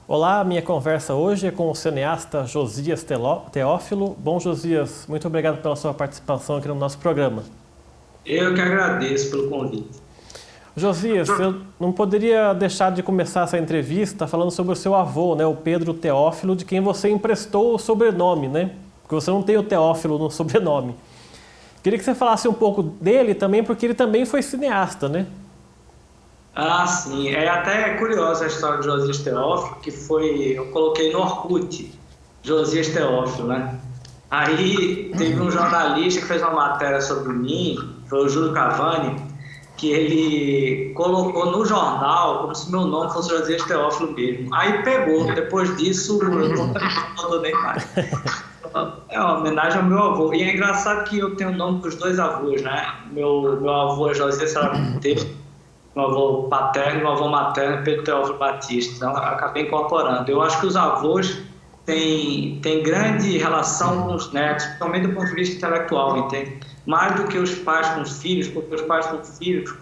Olá, minha conversa hoje é com o cineasta Josias Teófilo. Bom, Josias, muito obrigado pela sua participação aqui no nosso programa. Eu que agradeço pelo convite. Josias, eu não poderia deixar de começar essa entrevista falando sobre o seu avô, né, o Pedro Teófilo, de quem você emprestou o sobrenome, né? Porque você não tem o Teófilo no sobrenome. Queria que você falasse um pouco dele também, porque ele também foi cineasta, né? Ah, sim. É até curiosa a história de Josias Teófilo, que foi, eu coloquei no Orkut, Josias Teófilo, né? Aí teve um jornalista que fez uma matéria sobre mim, foi o Júlio Cavani, que ele colocou no jornal como se meu nome fosse Josias Teófilo mesmo. Aí pegou. Depois disso, eu não abandonei mais. É uma homenagem ao meu avô. E é engraçado que eu tenho o nome dos dois avós, né? Meu avô é Josias Monteiro, meu avô paterno e meu avô materno, Pedro Teófilo Batista. Então, eu acabei incorporando. Eu acho que os avós têm grande relação com os netos, principalmente do ponto de vista intelectual, entende? Mais do que os pais com os filhos, porque os pais com os filhos,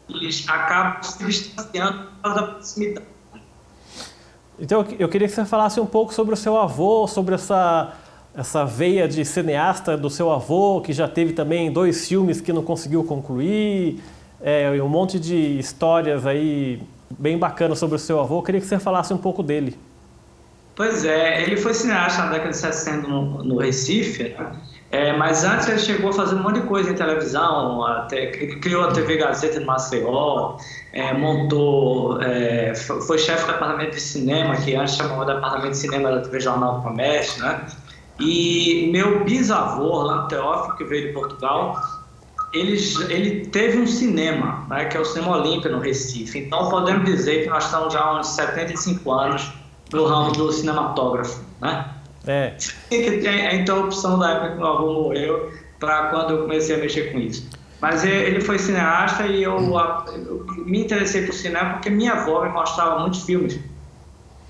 eles acabam se distanciando por causa da proximidade. Então, eu queria que você falasse um pouco sobre o seu avô, sobre essa veia de cineasta do seu avô, que já teve também 2 filmes que não conseguiu concluir, um monte de histórias aí bem bacanas sobre o seu avô. Eu queria que você falasse um pouco dele. Pois é, ele foi cineasta na década de 60 no Recife, né? Mas antes ele chegou a fazer um monte de coisa em televisão, ele criou a TV Gazeta de Maceió, foi chefe do departamento de cinema, que antes chamava de departamento de cinema da TV Jornal do Comércio, né? E meu bisavô, Orlando Teófilo, que veio de Portugal, ele teve um cinema, né, que é o Cinema Olímpia, no Recife. Então, podemos dizer que nós estamos já há uns 75 anos no ramo do cinematógrafo, né? Que tem a interrupção da época que meu avô morreu para quando eu comecei a mexer com isso. Mas ele foi cineasta e eu me interessei por cinema porque minha avó me mostrava muitos filmes.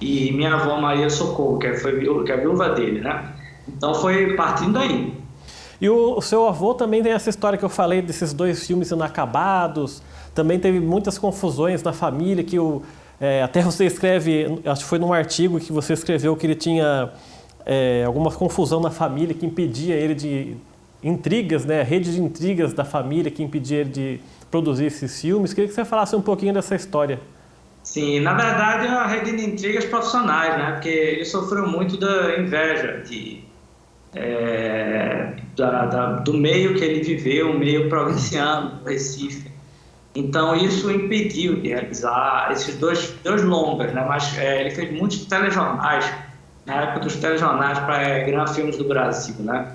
E minha avó Maria Socorro, que é a viúva dele, né? Então, foi partindo daí. E o seu avô também tem essa história que eu falei desses 2 filmes inacabados. Também teve muitas confusões na família, que até você escreve, acho que foi num artigo que você escreveu que ele tinha alguma confusão na família que impedia ele de intrigas, né? A rede de intrigas da família que impedia ele de produzir esses filmes. Queria que você falasse um pouquinho dessa história. Sim, na verdade é uma rede de intrigas profissionais, né? Porque ele sofreu muito da inveja do meio que ele viveu, o meio provinciano do Recife. Então, isso impediu de realizar esses dois longas, né? Mas ele fez muitos telejornais, na época dos telejornais para Gran Filmes do Brasil, né?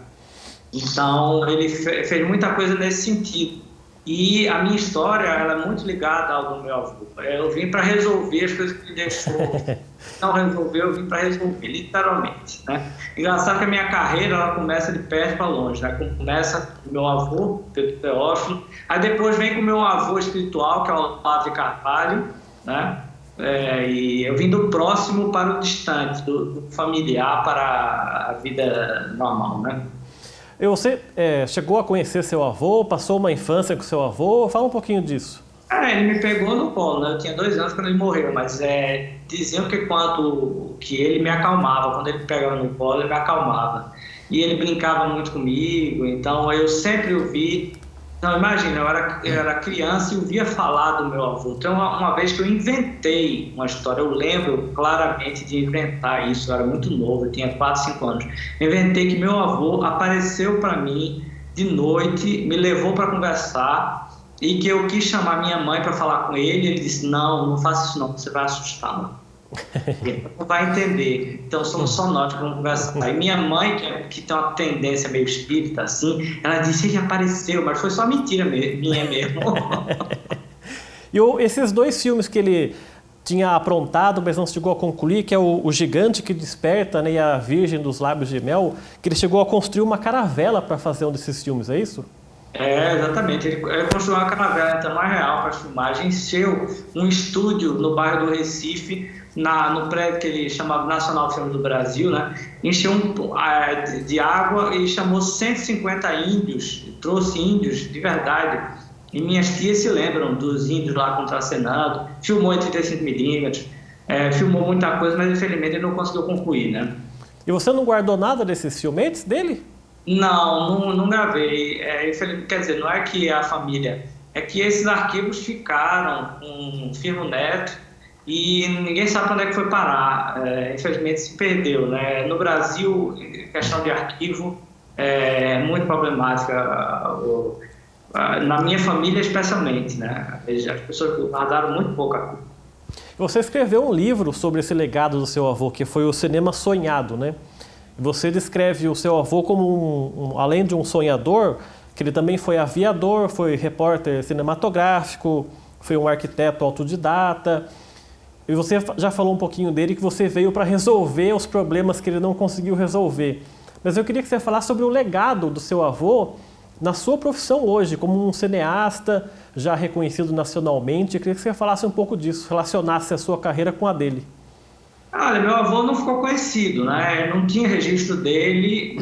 Então, ele fez muita coisa nesse sentido. E a minha história, ela é muito ligada ao do meu avô. Eu vim para resolver as coisas que ele deixou. Não resolveu, eu vim para resolver, literalmente, né? Engraçado que a minha carreira, ela começa de perto para longe, né? Começa com o meu avô, Pedro Teófilo, aí depois vem com o meu avô espiritual, que é o Padre Carvalho, né? E eu vim do próximo para o distante, do familiar para a vida normal, né? Você chegou a conhecer seu avô, passou uma infância com seu avô? Fala um pouquinho disso. Ele me pegou no colo, né? Eu tinha 2 anos quando ele morreu, mas diziam que ele me acalmava, quando ele me pegava no colo, ele me acalmava. E ele brincava muito comigo, então eu sempre ouvi. Não, imagina, eu era criança e ouvia falar do meu avô. Então, uma vez que eu inventei uma história, eu lembro claramente de inventar isso, eu era muito novo, eu tinha 4, 5 anos. Inventei que meu avô apareceu para mim de noite, me levou para conversar e que eu quis chamar minha mãe para falar com ele. Ele disse: não faça isso não, você vai assustá-la. Ele não vai entender. Então somos só nós que vamos conversar. E minha mãe, que tem uma tendência meio espírita assim, ela disse que apareceu, mas foi só mentira minha mesmo. E esses 2 filmes que ele tinha aprontado, mas não chegou a concluir, que é o Gigante que Desperta, né, e a Virgem dos Lábios de Mel, que ele chegou a construir uma caravela para fazer um desses filmes, é isso? Exatamente. Ele construiu uma caravela então mais real para filmagem, encheu um estúdio no bairro do Recife, no prédio que ele chamava Nacional Filmes do Brasil, né? Encheu de água e chamou 150 índios, trouxe índios de verdade. E minhas tias se lembram dos índios lá contracenando, filmou em 35mm. filmou muita coisa, mas infelizmente ele não conseguiu concluir, né? E você não guardou nada desses filmetes dele? Não gravei. Quer dizer, não é que a família, é que esses arquivos ficaram com o Firmo Neto e ninguém sabe onde é que foi parar. Infelizmente se perdeu, né? No Brasil, questão de arquivo é muito problemática. Na minha família, especialmente, né? As pessoas guardaram muito pouca coisa. Você escreveu um livro sobre esse legado do seu avô, que foi o Cinema Sonhado, né? Você descreve o seu avô como, além de um sonhador, que ele também foi aviador, foi repórter cinematográfico, foi um arquiteto autodidata. E você já falou um pouquinho dele, que você veio para resolver os problemas que ele não conseguiu resolver. Mas eu queria que você falasse sobre o legado do seu avô na sua profissão hoje, como um cineasta já reconhecido nacionalmente. Eu queria que você falasse um pouco disso, relacionasse a sua carreira com a dele. Olha, meu avô não ficou conhecido, né? Não tinha registro dele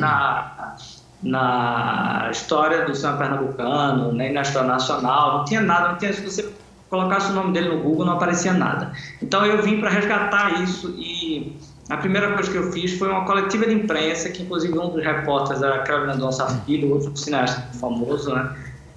na história do cinema pernambucano, nem na história nacional, não tinha nada, não tinha, se você colocasse o nome dele no Google não aparecia nada. Então eu vim para resgatar isso e a primeira coisa que eu fiz foi uma coletiva de imprensa, que inclusive um dos repórteres era Carlos Mendonça Filho, outro cineasta famoso, né?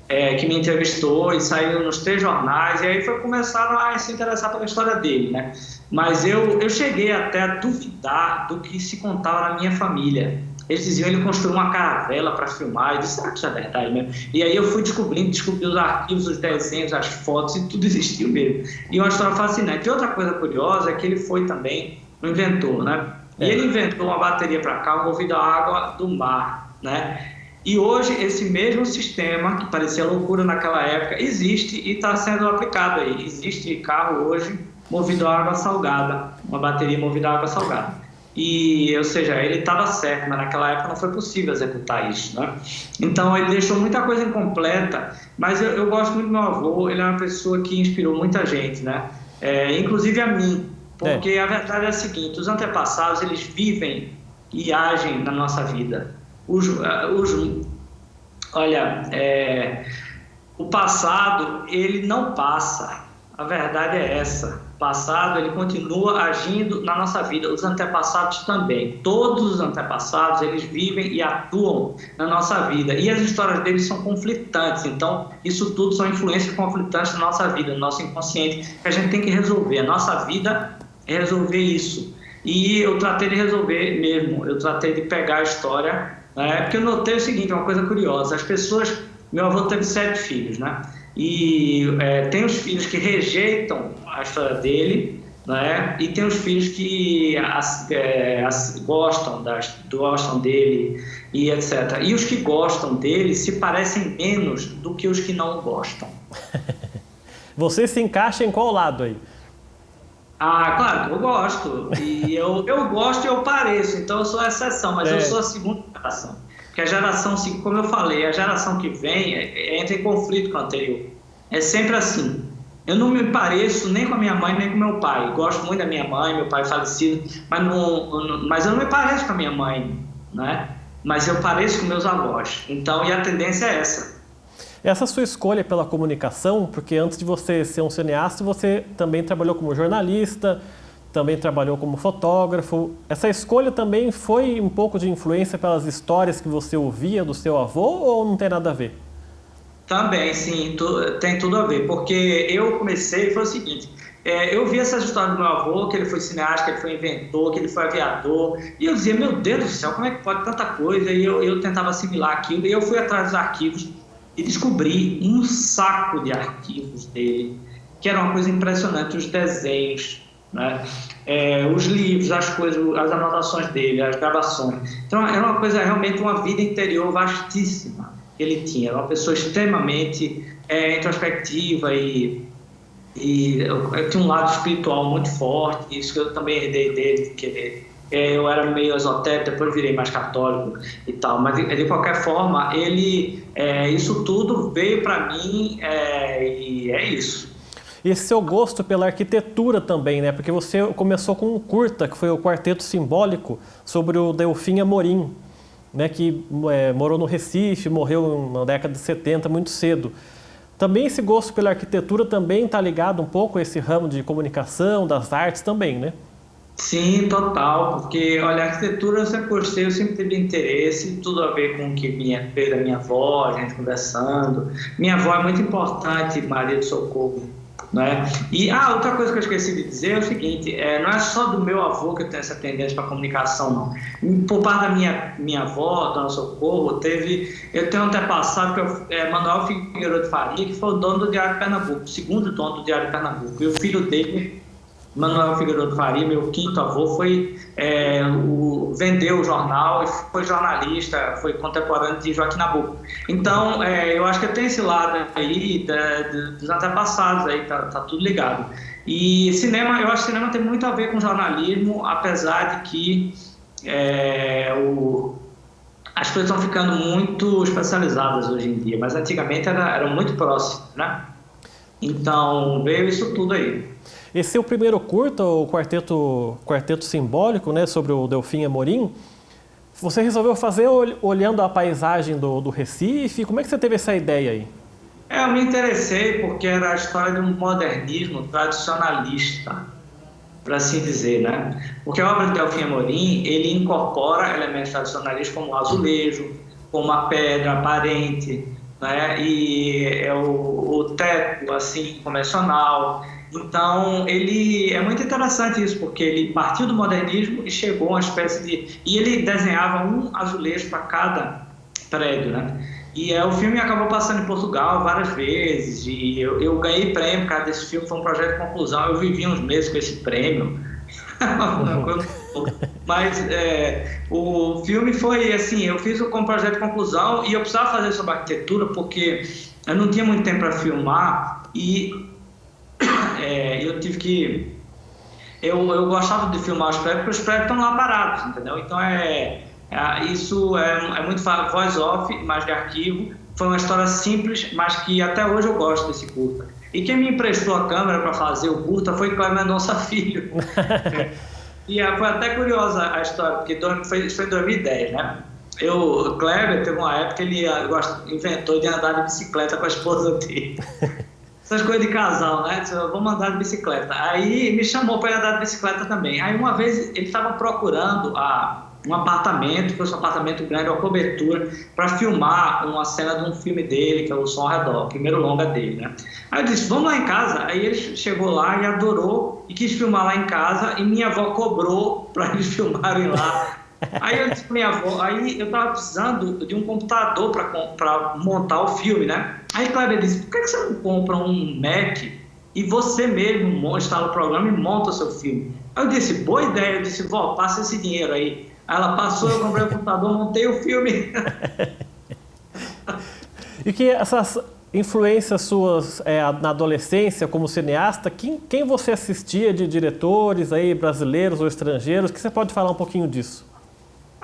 Que me entrevistou e saiu nos 3 jornais, e aí começaram a se interessar pela história dele, né? Mas eu cheguei até a duvidar do que se contava na minha família. Eles diziam que ele construiu uma caravela para filmar, e eu disse, será que isso é verdade mesmo? E aí eu fui descobri os arquivos, os desenhos, as fotos, e tudo existiu mesmo. E uma história fascinante. E outra coisa curiosa é que ele foi também um inventor, né? E ele inventou uma bateria para carro movida à água do mar, né? E hoje esse mesmo sistema, que parecia loucura naquela época, existe e está sendo aplicado aí. Existe carro hoje movido a água salgada, uma bateria movida a água salgada. Ou seja, ele estava certo, mas naquela época não foi possível executar isso, né? Então ele deixou muita coisa incompleta, mas eu gosto muito do meu avô, ele é uma pessoa que inspirou muita gente, né? Inclusive a mim, porque a verdade é a seguinte, os antepassados, eles vivem e agem na nossa vida. O passado, ele não passa, a verdade é essa. O passado, ele continua agindo na nossa vida, os antepassados também. Todos os antepassados, eles vivem e atuam na nossa vida. E as histórias deles são conflitantes, então isso tudo são influências conflitantes na nossa vida, no nosso inconsciente, que a gente tem que resolver. A nossa vida é resolver isso. E eu tratei de resolver mesmo, eu tratei de pegar a história, né? Porque eu notei o seguinte, uma coisa curiosa, as pessoas, meu avô teve 7 filhos, né? E tem os filhos que rejeitam a história dele, né? E tem os filhos que gostam dele e etc. E os que gostam dele se parecem menos do que os que não gostam. Você se encaixa em qual lado aí? Claro que eu gosto. E eu gosto e eu pareço, então eu sou a exceção, mas eu sou a segunda geração. Porque a geração, como eu falei, a geração que vem entra em conflito com a anterior. É sempre assim. Eu não me pareço nem com a minha mãe, nem com meu pai. Gosto muito da minha mãe, meu pai é falecido, mas eu não me pareço com a minha mãe, né? Mas eu pareço com meus avós. Então, e a tendência é essa. Essa sua escolha pela comunicação, porque antes de você ser um cineasta, você também trabalhou como jornalista, também trabalhou como fotógrafo. Essa escolha também foi um pouco de influência pelas histórias que você ouvia do seu avô ou não tem nada a ver? Também, sim, tem tudo a ver, porque eu comecei, foi o seguinte, eu vi essas histórias do meu avô, que ele foi cineasta, que ele foi inventor, que ele foi aviador, e eu dizia, meu Deus do céu, como é que pode tanta coisa? E eu tentava assimilar aquilo, e eu fui atrás dos arquivos e descobri um saco de arquivos dele, que era uma coisa impressionante, os desenhos, né? Os livros, as coisas, as anotações dele, as gravações. Então era uma coisa, realmente uma vida interior vastíssima que ele tinha. Era uma pessoa extremamente introspectiva e tinha um lado espiritual muito forte, isso que eu também herdei dele, que eu era meio esotérico, depois virei mais católico e tal, mas de qualquer forma, isso tudo veio para mim e é isso. E esse seu gosto pela arquitetura também, né? Porque você começou com um curta, que foi o Quarteto Simbólico, sobre o Delfim Amorim, né? Que morou no Recife, morreu na década de 70, muito cedo. Também esse gosto pela arquitetura também está ligado um pouco a esse ramo de comunicação, das artes também, né? Sim, total, porque, olha, a arquitetura eu sempre gostei, eu sempre tive interesse, tudo a ver com o que veio da minha avó, a gente conversando. Minha avó é muito importante, Maria do Socorro, né? E, outra coisa que eu esqueci de dizer é o seguinte, não é só do meu avô que eu tenho essa tendência para comunicação, não. Por parte da minha avó, Dona Socorro, eu tenho um antepassado, que é Manuel Figueiredo de Faria, que foi o dono do Diário de Pernambuco, o segundo dono do Diário de Pernambuco, e o filho dele, Manuel Figueiredo Faria, meu quinto avô, vendeu o jornal e foi jornalista, foi contemporâneo de Joaquim Nabuco. Então, eu acho que tem esse lado aí dos antepassados, aí tá tudo ligado. E cinema, eu acho que cinema tem muito a ver com jornalismo, apesar de que as coisas estão ficando muito especializadas hoje em dia, mas antigamente eram muito próximas, né? Então, veio isso tudo aí. Esse é o primeiro curta, o Quarteto Simbólico, né, sobre o Delfim Amorim. Você resolveu fazer olhando a paisagem do Recife? Como é que você teve essa ideia aí? Eu me interessei porque era a história de um modernismo tradicionalista, para assim dizer, né? Porque a obra de Delfim Amorim, ele incorpora elementos tradicionalistas como o azulejo, como a pedra aparente, né? E o teto, assim, convencional. Então, é muito interessante isso, porque ele partiu do modernismo e chegou a uma espécie de... E ele desenhava um azulejo para cada prédio, né? E o filme acabou passando em Portugal várias vezes, e eu ganhei prêmio por causa desse filme, foi um projeto de conclusão, eu vivi uns meses com esse prêmio. Mas o filme foi assim, eu fiz como projeto de conclusão e eu precisava fazer sobre arquitetura, porque eu não tinha muito tempo para filmar e... eu tive que... Eu gostava de filmar os prédios, porque os prédios estão lá parados, entendeu? Então, isso é muito voice-off, imagem de arquivo. Foi uma história simples, mas que até hoje eu gosto desse curta. E quem me emprestou a câmera para fazer o curta foi Cléber Mendonça Filho. E foi até curiosa a história, porque isso foi em 2010, né? O Cléber teve uma época que ele inventou de andar de bicicleta com a esposa dele. Essas coisas de casal, né? Vamos andar de bicicleta. Aí me chamou para ir andar de bicicleta também. Aí uma vez ele estava procurando um apartamento, que fosse um apartamento grande, uma cobertura, para filmar uma cena de um filme dele, que é O Som ao Redor, o primeiro longa dele, né? Aí eu disse, vamos lá em casa. Aí ele chegou lá e adorou e quis filmar lá em casa e minha avó cobrou para eles filmarem lá. Aí eu disse para minha avó, aí eu estava precisando de um computador para montar o filme, né? Aí Cláudia disse, por que você não compra um Mac e você mesmo instala o programa e monta o seu filme? Aí eu disse, boa ideia. Eu disse, vó, passa esse dinheiro aí. Aí ela passou, eu comprei o computador, montei o filme. E que essas influências suas na adolescência como cineasta, quem você assistia de diretores aí, brasileiros ou estrangeiros? Que você pode falar um pouquinho disso?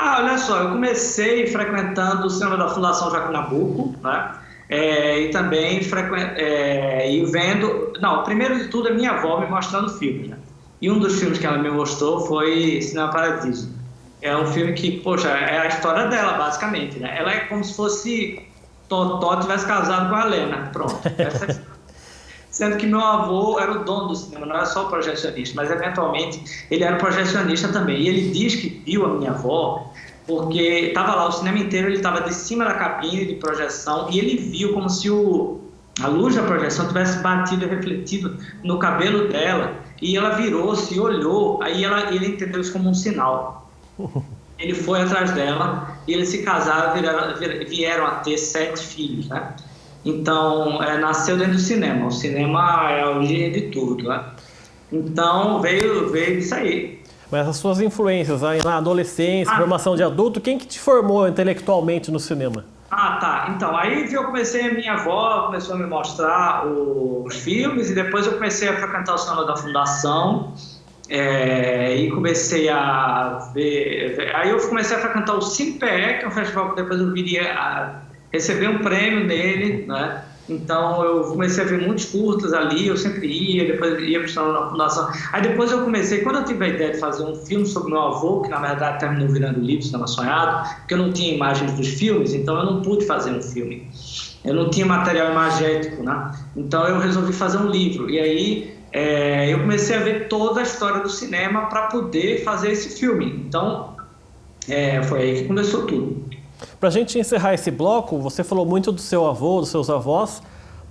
Olha só, eu comecei frequentando o cinema da Fundação Joaquim Nabuco, né? E também vendo... Não, primeiro de tudo é minha avó me mostrando filmes, né? E um dos filmes que ela me mostrou foi Cinema Paradiso. É um filme que, poxa, é a história dela, basicamente, né? Ela é como se fosse Totó tivesse casado com a Helena, pronto. Sendo que meu avô era o dono do cinema, não era só o projecionista, mas eventualmente ele era projecionista também. E ele diz que viu a minha avó, porque estava lá o cinema inteiro, ele estava de cima da cabine de projeção e ele viu como se a luz da projeção tivesse batido e refletido no cabelo dela. E ela virou-se e olhou, aí ele entendeu isso como um sinal. Ele foi atrás dela e eles se casaram, vieram a ter 7 filhos, né? Então, nasceu dentro do cinema. O cinema é a origem de tudo, né? Então, veio isso aí. Mas as suas influências aí na adolescência, formação de adulto, quem que te formou intelectualmente no cinema? Tá. Então, aí eu comecei, a minha avó começou a me mostrar os filmes e depois eu comecei a frequentar o cinema da Fundação e comecei a ver... Aí eu comecei a frequentar o CinePE, que é um festival que depois eu viria a receber um prêmio nele, né? Então eu comecei a ver muitos curtas ali, eu sempre ia, depois ia para o Cinema Nacional. Aí depois eu comecei, quando eu tive a ideia de fazer um filme sobre meu avô, que na verdade terminou virando livro, Cinema Sonhado, porque eu não tinha imagens dos filmes, então eu não pude fazer um filme. Eu não tinha material imagético, né? Então eu resolvi fazer um livro. E aí eu comecei a ver toda a história do cinema para poder fazer esse filme. Então foi aí que começou tudo. Para a gente encerrar esse bloco, você falou muito do seu avô, dos seus avós,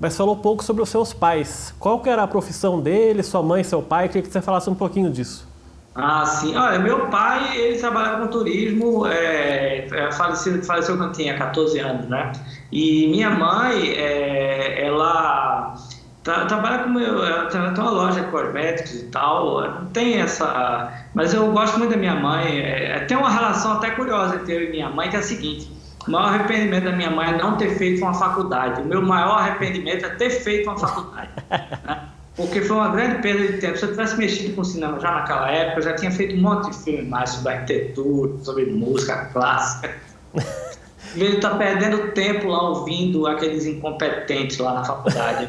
mas falou pouco sobre os seus pais. Qual que era a profissão deles, sua mãe, seu pai? Queria que você falasse um pouquinho disso. Ah, sim. Olha, meu pai, ele trabalhava com turismo, faleceu quando eu tinha 14 anos, né? E minha mãe, ela trabalha com ela tem uma loja de cosméticos e tal, não tem essa... Mas eu gosto muito da minha mãe, tem uma relação até curiosa entre eu e minha mãe, que é a seguinte: o maior arrependimento da minha mãe é não ter feito uma faculdade, o meu maior arrependimento é ter feito uma faculdade, né? Porque foi uma grande perda de tempo. Se eu tivesse mexido com cinema já naquela época, eu já tinha feito um monte de filme mais sobre arquitetura, sobre música clássica. Em vez de estar perdendo tempo lá ouvindo aqueles incompetentes lá na faculdade.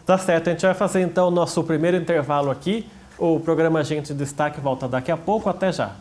Tá certo, a gente vai fazer então o nosso primeiro intervalo aqui. O programa Gente em Destaque volta daqui a pouco. Até já.